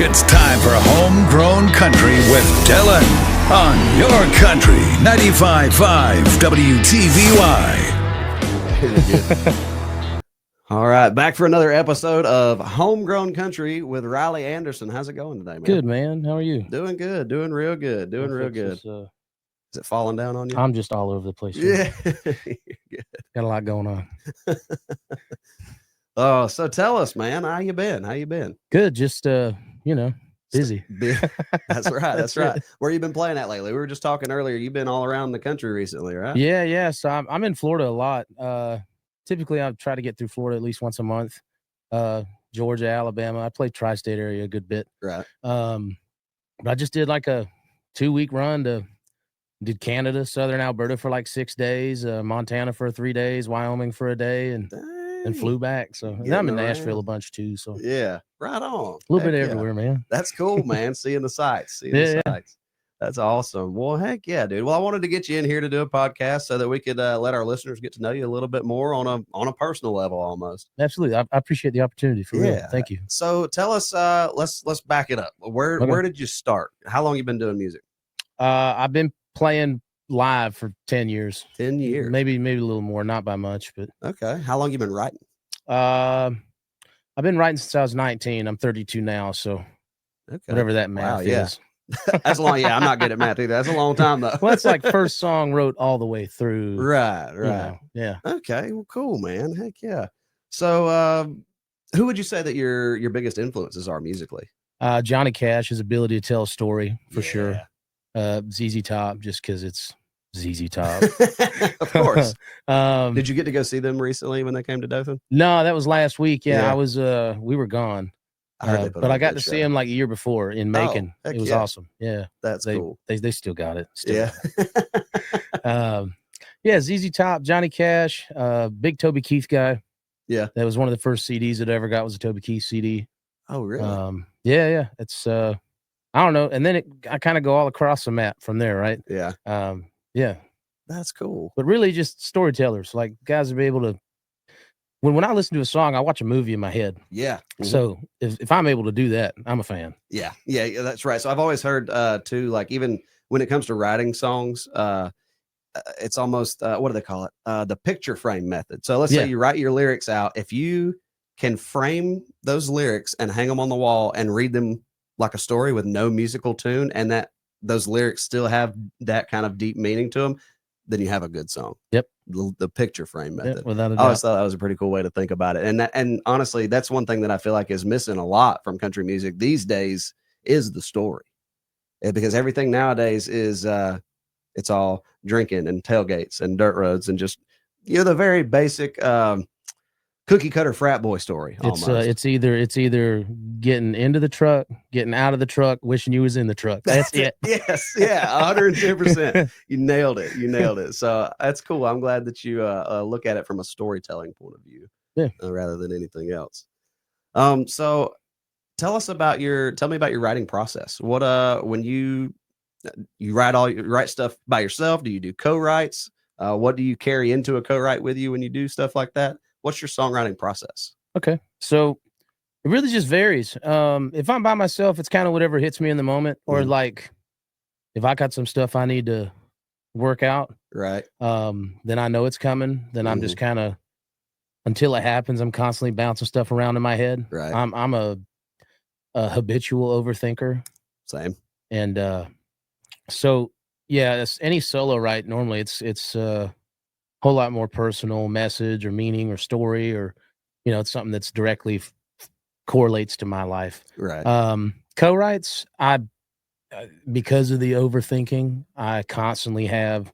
It's time for Homegrown Country with Dylan on your country 95.5 WTVY. All right, back for another episode of Homegrown Country with Riley Anderson. How's it going today, man? Good, man. How are you? Doing good, doing real good, doing real good. Is it falling down on you? I'm just all over the place. Yeah. Got a lot going on. Oh, so tell us, man, how you been? How you been? Good, just busy. That's right. That's right. Where you been playing at lately? We were just talking earlier. You've been all around the country recently, right? Yeah. So I'm in Florida a lot. Typically, I try to get through Florida at least once a month. Georgia, Alabama. I play tri-state area a good bit. Right. But I just did like a 2-week run did Canada, Southern Alberta for like 6 days, Montana for 3 days, Wyoming for a day, and flew back. So and I'm in Nashville a bunch too. So yeah, right on. A little bit everywhere, man. That's cool, man. Seeing the sights. The sights. That's awesome. Well, heck yeah, dude. Well, I wanted to get you in here to do a podcast so that we could let our listeners get to know you a little bit more on a personal level, almost. Absolutely, I appreciate the opportunity. For real. Thank you. So tell us, let's back it up. Where did you start? How long you been doing music? I've been playing live for 10 years. 10 years, maybe a little more, not by much, but okay. How long you been writing? I've been writing since I was 19. I'm 32 now, so whatever that math is. That's a long. Yeah, I'm not good at math either. That's a long time though. Well, it's like first song wrote all the way through. Right. Yeah. Okay. Well, cool, man. Heck yeah. So, who would you say that your biggest influences are musically? Johnny Cash, his ability to tell a story for sure. ZZ Top, just because it's ZZ Top. Of course. Did you get to go see them recently when they came to Dothan? No, that was last week. Yeah. I was. We were gone. But I got to see him like a year before in Macon. It was awesome. Yeah, that's cool. They still got it. ZZ Top, Johnny Cash, big Toby Keith guy. Yeah, that was one of the first CDs that I ever got was a Toby Keith CD. Oh, really? Yeah. It's I don't know, and then I kind of go all across the map from there, right? Yeah. Yeah, that's cool. But really, just storytellers, like guys to be able to. When I listen to a song, I watch a movie in my head. Yeah. Mm-hmm. So if I'm able to do that, I'm a fan. Yeah, that's right. So I've always heard too, like even when it comes to writing songs, it's almost what do they call it? The picture frame method. So let's say you write your lyrics out. If you can frame those lyrics and hang them on the wall and read them like a story with no musical tune, and that those lyrics still have that kind of deep meaning to them, then you have a good song. Yep. The picture frame method. Yep, without a doubt. I always thought that was a pretty cool way to think about it. And honestly, that's one thing that I feel like is missing a lot from country music these days is the story. Because everything nowadays is it's all drinking and tailgates and dirt roads and just the very basic cookie cutter frat boy story. It's either getting into the truck, getting out of the truck, wishing you was in the truck. That's it. Yes, 110%. You nailed it. So that's cool. I'm glad that you look at it from a storytelling point of view, rather than anything else. So tell me about your writing process. What when you write stuff by yourself? Do you do co-writes? What do you carry into a co-write with you when you do stuff like that? What's your songwriting process? Okay. So it really just varies. If I'm by myself, it's kind of whatever hits me in the moment, or like if I got some stuff I need to work out, right? Then I know it's coming. Then I'm just kind of, until it happens, I'm constantly bouncing stuff around in my head. Right. I'm a habitual overthinker. Same. And so yeah, any solo write, normally it's whole lot more personal message or meaning or story, or it's something that's directly correlates to my life. Right. Co-writes, because of the overthinking, I constantly have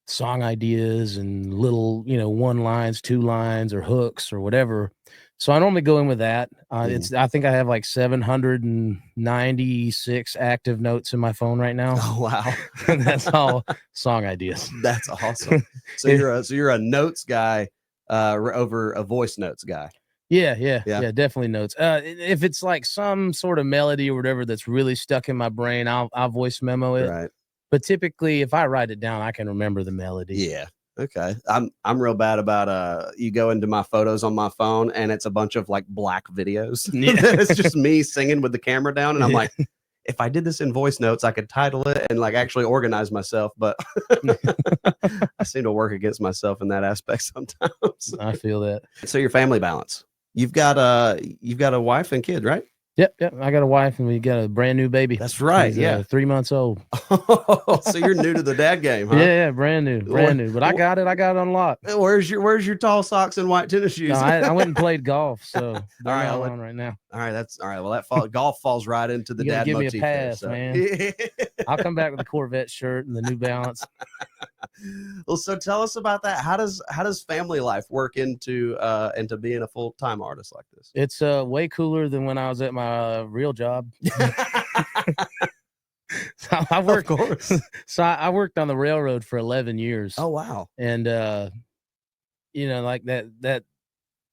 song ideas and little 1 lines, 2 lines, or hooks or whatever. So I normally go in with that. I think I have like 796 active notes in my phone right now. Oh, wow. That's all song ideas. That's awesome. So you're a notes guy over a voice notes guy. Yeah, definitely notes. If it's like some sort of melody or whatever that's really stuck in my brain, I'll voice memo it. Right. But typically, if I write it down, I can remember the melody. Yeah. Okay. I'm real bad about you go into my photos on my phone and it's a bunch of like black videos. Yeah. It's just me singing with the camera down, and I'm Yeah. like, if I did this in voice notes, I could title it and like actually organize myself, but I seem to work against myself in that aspect sometimes. I feel that. So your family balance. You've got a wife and kid, right? Yep. I got a wife and we got a brand new baby. That's right. He's, Yeah. 3 months old. So you're new to the dad game, huh? Yeah, brand new. But I got it unlocked. Where's your tall socks and white tennis shoes? No, I went and played golf, so they're right, not on right now. All right, that's all right. Well, golf falls right into the You gotta dad give me a motif pass, there, so. man. I'll come back with the Corvette shirt and the New Balance. Well, so tell us about that. How does family life work into being a full-time artist like this? It's way cooler than when I was at my real job. So I worked, Of course. So I worked on the railroad for 11 years. Oh wow. And like that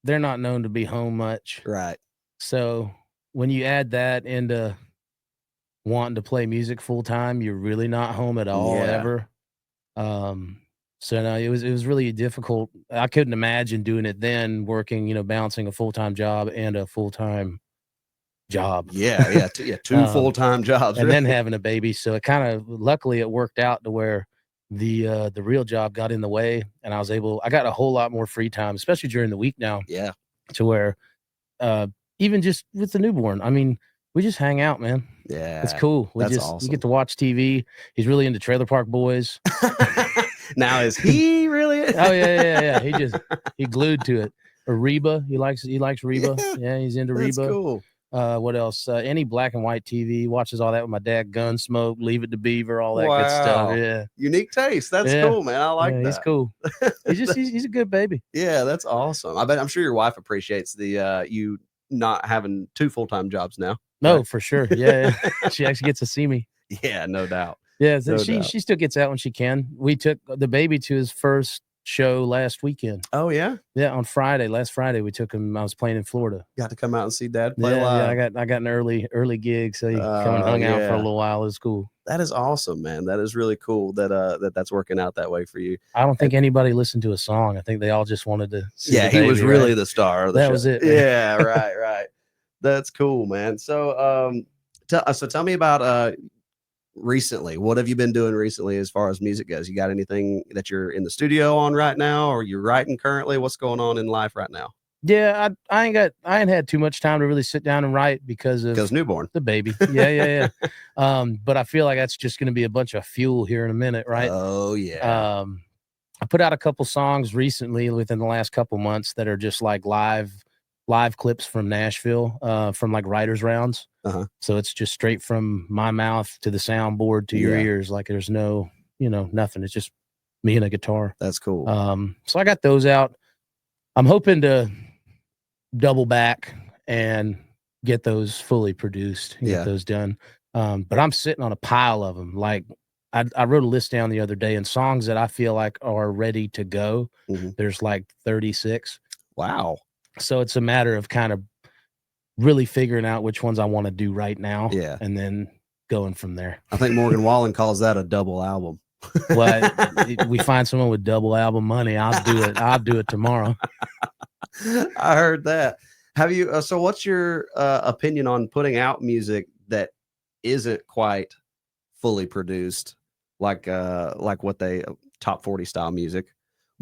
they're not known to be home much. Right. So when you add that into wanting to play music full time, you're really not home at all ever. So no, it was really difficult. I couldn't imagine doing it then, working, balancing a full-time job and a full-time job. Yeah, two full-time jobs. And then having a baby. So it luckily it worked out to where the real job got in the way, and I got a whole lot more free time, especially during the week now. Yeah. To where even just with the newborn, I mean, we just hang out, man. Yeah. It's cool. We awesome. get to watch TV. He's really into Trailer Park Boys. Now is he really? Oh yeah. He glued to it. Or Reba. He likes Reba. Yeah, he's into That's Reba. Cool. What else? Any black and white TV. Watches all that with my dad. Gunsmoke, Leave It to Beaver, all that good stuff. Yeah. Unique taste. That's cool, man. I like that. He's cool. He's a good baby. Yeah, that's awesome. I'm sure your wife appreciates the you not having two full-time jobs now. No, right? for sure. Yeah. She actually gets to see me. Yeah, no doubt. Yeah, so she still gets out when she can. We took the baby to his first show last weekend. Oh yeah? Yeah, last Friday we took him. I was playing in Florida. Got to come out and see dad play live. Yeah, I got an early gig, so he come and hung out for a little while. It was cool. That is awesome, man. That is really cool that's working out that way for you. I don't think anybody listened to a song. I think they all just wanted to see the baby, he was really the star of the show. That was it, man. Yeah, right. That's cool, man. So tell me about recently. What have you been doing recently as far as music goes? You got anything that you're in the studio on right now, or you're writing currently? What's going on in life right now? Yeah, I ain't had too much time to really sit down and write because newborn, the baby. Yeah. But I feel like that's just going to be a bunch of fuel here in a minute, right? Oh yeah. I put out a couple songs recently within the last couple months that are just like live clips from Nashville, from like writers rounds. So it's just straight from my mouth to the soundboard to your ears. Like there's no, nothing. It's just me and a guitar. That's cool. So I got those out. I'm hoping to double back and get those fully produced, get those done. But I'm sitting on a pile of them. Like I wrote a list down the other day, and songs that I feel like are ready to go. There's like 36. Wow. So it's a matter of kind of really figuring out which ones I want to do right now. Yeah. And then going from there. I think Morgan Wallen calls that a double album. Well, we find someone with double album money, I'll do it. I'll do it tomorrow. I heard that. Have you? So, what's your opinion on putting out music that isn't quite fully produced, like what they top 40 style music?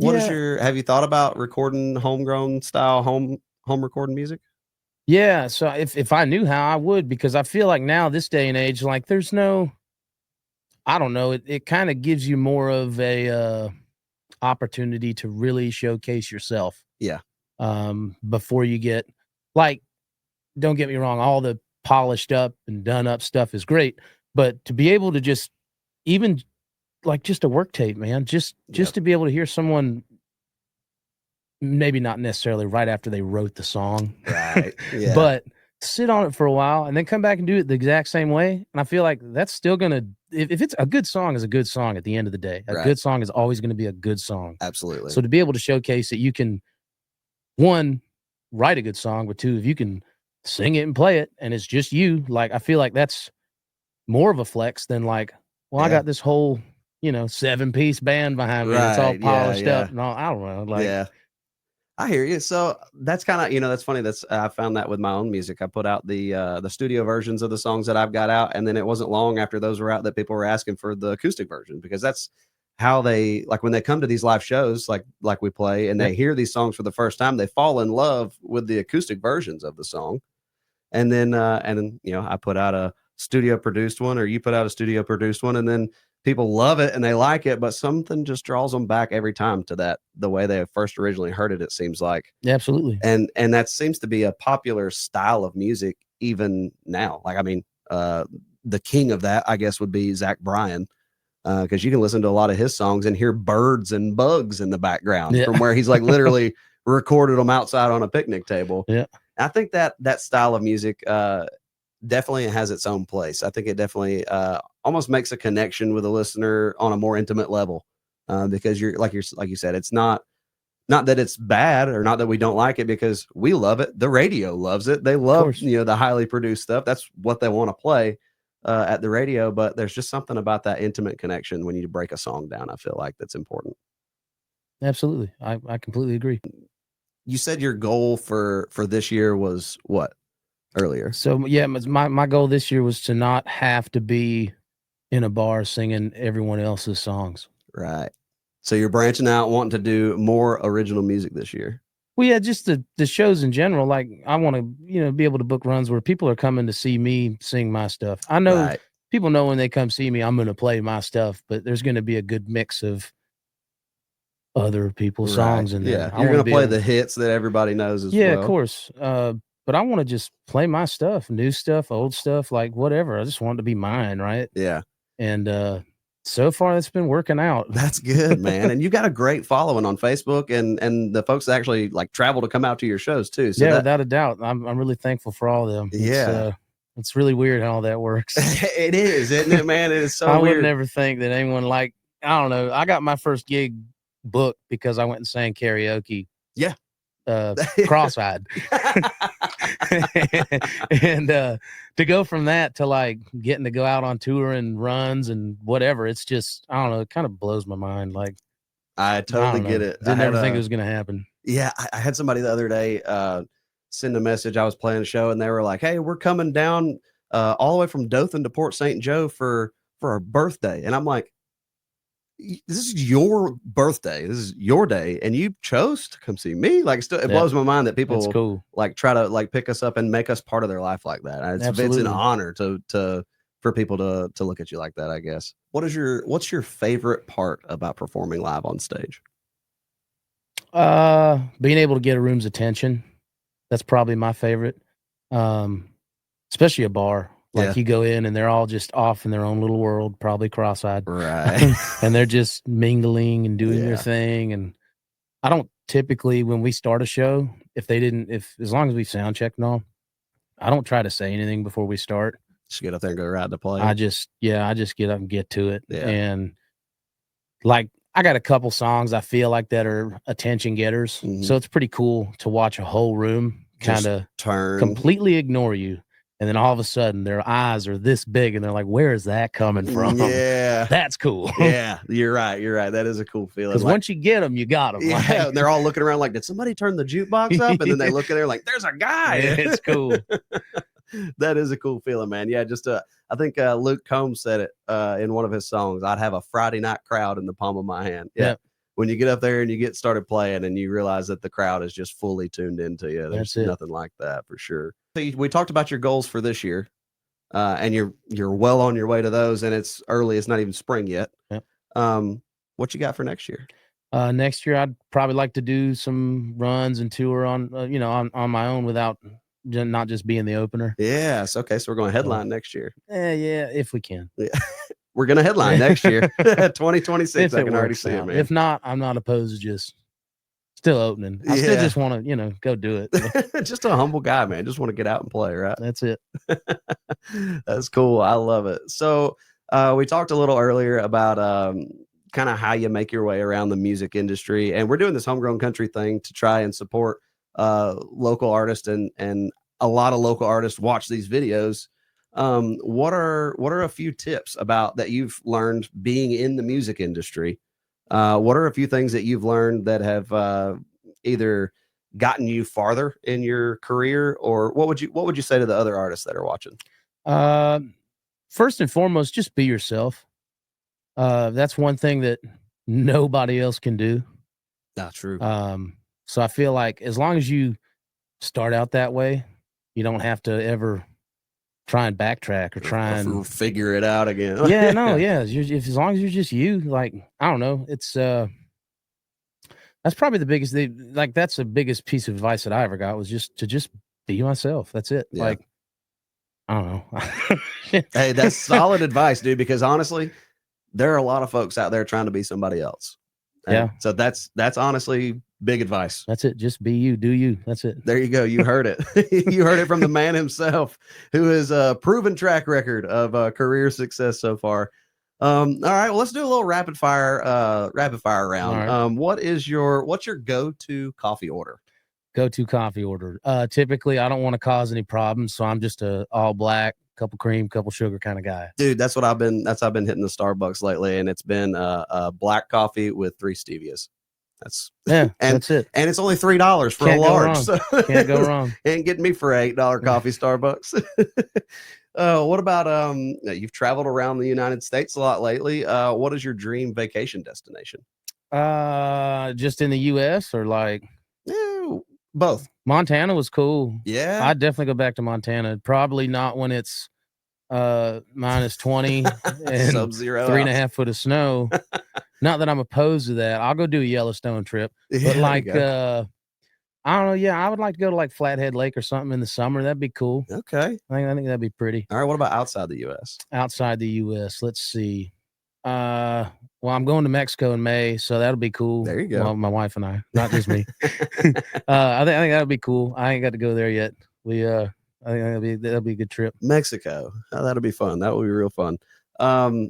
Have you thought about recording homegrown style home recording music? Yeah. So if I knew how, I would, because I feel like now this day and age, like there's no, I don't know. It kind of gives you more of a opportunity to really showcase yourself. Yeah. Before you get, like, don't get me wrong, all the polished up and done up stuff is great, but to be able to just even like just a work tape, man, just to be able to hear someone, maybe not necessarily right after they wrote the song, right? Yeah. But sit on it for a while and then come back and do it the exact same way. And I feel like that's still gonna, if it's a good song, is a good song at the end of the day. A good song is always going to be a good song. Absolutely. So to be able to showcase that you can, one, write a good song, but two, if you can sing it and play it and it's just you, like I feel like that's more of a flex than like, well, I got this whole 7-piece band behind me. It's all Right, yeah, polished yeah. up and all. I don't know. Like, Yeah. I hear you. So that's kind of, that's funny. I found that with my own music. I put out the studio versions of the songs that I've got out, and then it wasn't long after those were out that people were asking for the acoustic version, because that's how they, like, when they come to these live shows, like we play, and Yep. they hear these songs for the first time, they fall in love with the acoustic versions of the song. And then I put out a studio produced one, or you put out a studio produced one, and then people love it and they like it, but something just draws them back every time to the way they first originally heard it, it seems like. absolutely. And that seems to be a popular style of music even now. Like, I mean, the king of that, I guess, would be Zach Bryan, because you can listen to a lot of his songs and hear birds and bugs in the background from where he's like literally recorded them outside on a picnic table. Yeah. I think that style of music definitely has its own place. I think it definitely almost makes a connection with a listener on a more intimate level, because you're like you said, it's not that it's bad, or not that we don't like it, because we love it. The radio loves it. They love the highly produced stuff. That's what they want to play at the radio. But there's just something about that intimate connection when you break a song down, I feel like, that's important. Absolutely. I completely agree. You said your goal for this year was what earlier? So yeah, my goal this year was to not have to be in a bar singing everyone else's songs. Right. So you're branching out, wanting to do more original music this year. Well, yeah, just the shows in general. Like, I want to, be able to book runs where people are coming to see me sing my stuff. I know people know when they come see me, I'm going to play my stuff, but there's going to be a good mix of other people's songs in there. Yeah, you're going to play the hits that everybody knows as well. Yeah, of course. But I want to just play my stuff, new stuff, old stuff, like whatever. I just want it to be mine, right? Yeah. And so far, it's been working out. That's good, man. And you got a great following on Facebook, and the folks that actually like travel to come out to your shows too. So yeah, without a doubt, I'm really thankful for all of them. Yeah, it's really weird how all that works. It is, isn't it, man? It is so I weird. would never think that anyone, like, I don't know. I got my first gig booked because I went and sang karaoke. Yeah. Cross-eyed. And to go from that to like getting to go out on tour and runs and whatever, it's just, I don't know, it kind of blows my mind. Like, I totally get it. Didn't ever think it was going to happen. Yeah, I had somebody the other day send a message. I was playing a show and they were like, "Hey, we're coming down all the way from Dothan to Port St. Joe for our birthday." And I'm like, "This is your birthday. This is your day, and you chose to come see me." Like, still, it blows my mind that people like try to like pick us up and make us part of their life like that. It's an honor for people to look at you like that, I guess. What's your favorite part about performing live on stage? Being able to get a room's attention. That's probably my favorite. Especially a bar. Like, you go in and they're all just off in their own little world, probably cross-eyed. Right. And they're just mingling and doing their thing. And I don't typically, when we start a show, as long as we sound checked and all, I don't try to say anything before we start. Just get up there and go right to play. I just get up and get to it. Yeah. And like, I got a couple songs I feel like that are attention getters. Mm-hmm. So it's pretty cool to watch a whole room kind of completely ignore you. And then all of a sudden their eyes are this big and they're like, where is that coming from? Yeah. That's cool. Yeah, you're right. That is a cool feeling. Because once you get them, you got them. Yeah, like, they're all looking around like, did somebody turn the jukebox up? And then they look at there like, there's a guy. Yeah, it's cool. That is a cool feeling, man. Yeah, just I think Luke Combs said it in one of his songs. I'd have a Friday night crowd in the palm of my hand. Yeah. Yep. When you get up there and you get started playing and you realize that the crowd is just fully tuned into you, there's nothing like that for sure. So we talked about your goals for this year, and you're well on your way to those, and it's early. It's not even spring yet. Yep. What you got for next year? Next year, I'd probably like to do some runs and tour on my own without not just being the opener. Yes. Okay. So we're going to headline next year. Yeah, if we can. Yeah. We're going to headline next year, 2026. I can already see it, man. If not, I'm not opposed to just still opening. I still just want to, go do it. Just a humble guy, man. Just want to get out and play, right? That's it. That's cool. I love it. So we talked a little earlier about kind of how you make your way around the music industry. And we're doing this homegrown country thing to try and support local artists, and a lot of local artists watch these videos What are a few tips about that you've learned being in the music industry? What are a few things that you've learned that have either gotten you farther in your career, or what would you say to the other artists that are watching? Uh, First and foremost, just be yourself. That's one thing that nobody else can do. Not true. So I feel like as long as you start out that way, you don't have to ever try and backtrack or try and figure it out again. yeah, no, yeah. If as long as you're just you, like I don't know, it's that's probably the biggest thing. Like that's the biggest piece of advice that I ever got was just to just be myself. That's it. Yeah. Like I don't know. Hey, that's solid advice, dude. Because honestly, there are a lot of folks out there trying to be somebody else. Yeah. So that's honestly big advice. That's it. Just be you. Do you. That's it. There you go. You heard it. You heard it from the man himself, who has a proven track record of career success so far. All right. Well, let's do a little rapid fire round. Right. What's your go-to coffee order? Go-to coffee order. Typically, I don't want to cause any problems, so I'm just a all black, couple cream, couple sugar kind of guy. Dude, that's what I've been hitting the Starbucks lately, and it's been a black coffee with 3 stevias. That's it. And it's only $3 for a large. So can't go wrong. Ain't getting me for $8 coffee Starbucks. What about you've traveled around the United States a lot lately. What is your dream vacation destination? Just in the US or like both. Montana was cool. Yeah. I'd definitely go back to Montana. Probably not when it's minus 20 and Sub-zero 3.5 foot of snow. Not that I'm opposed to that. I'll go do a Yellowstone trip. Yeah, but like I don't know. Yeah, I would like to go to like Flathead Lake or something in the summer. That'd be cool. Okay. I think that'd be pretty. All right. What about outside the US? Outside the US, let's see. Well, I'm going to Mexico in May, so that'll be cool. There you go. Well, my wife and I, not just me. I think that'll be cool. I ain't got to go there yet. I think that'll be a good trip. Mexico. Oh, that'll be fun. That will be real fun.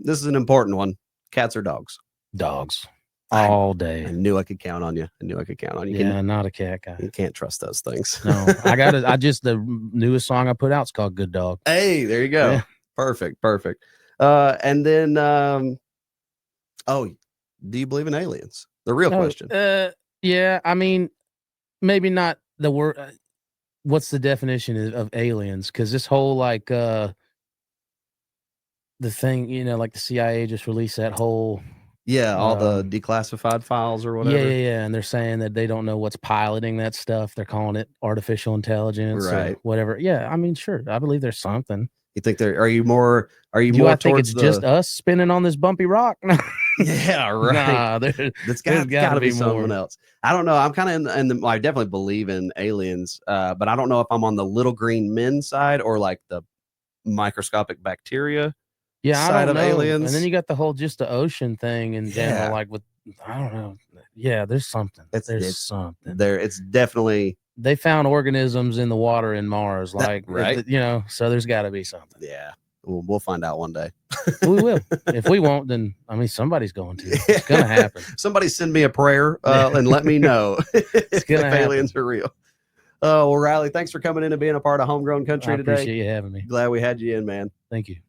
This is an important one. Cats or dogs? Dogs. All day. I knew I could count on you. Yeah, not a cat guy. You can't trust those things. No, the newest song I put out is called Good Dog. Hey, there you go. Yeah. Perfect. And then, do you believe in aliens? The real question. Yeah, I mean, maybe not the word. What's the definition of aliens? Because this whole like the thing, like the CIA just released that whole. Yeah, all the declassified files or whatever. Yeah. And they're saying that they don't know what's piloting that stuff. They're calling it artificial intelligence or whatever. Yeah, I mean, sure. I believe there's something. You think are you more I think it's just us spinning on this bumpy rock? Yeah, right. Nah, there's got to be someone else. I don't know. I'm kind of I definitely believe in aliens, but I don't know if I'm on the little green men side or like the microscopic bacteria. Yeah, side I don't of know. aliens. And then you got the whole just the ocean thing in general, like with I don't know. Yeah, there's something. There's something. It's definitely they found organisms in the water in Mars, like right. So there's got to be something. Yeah, we'll find out one day. We will. If we won't, then I mean somebody's going to. It's gonna happen. Somebody send me a prayer and let me know if aliens are real. Well, Riley, thanks for coming in and being a part of Homegrown Country today. Appreciate you having me. Glad we had you in, man. Thank you.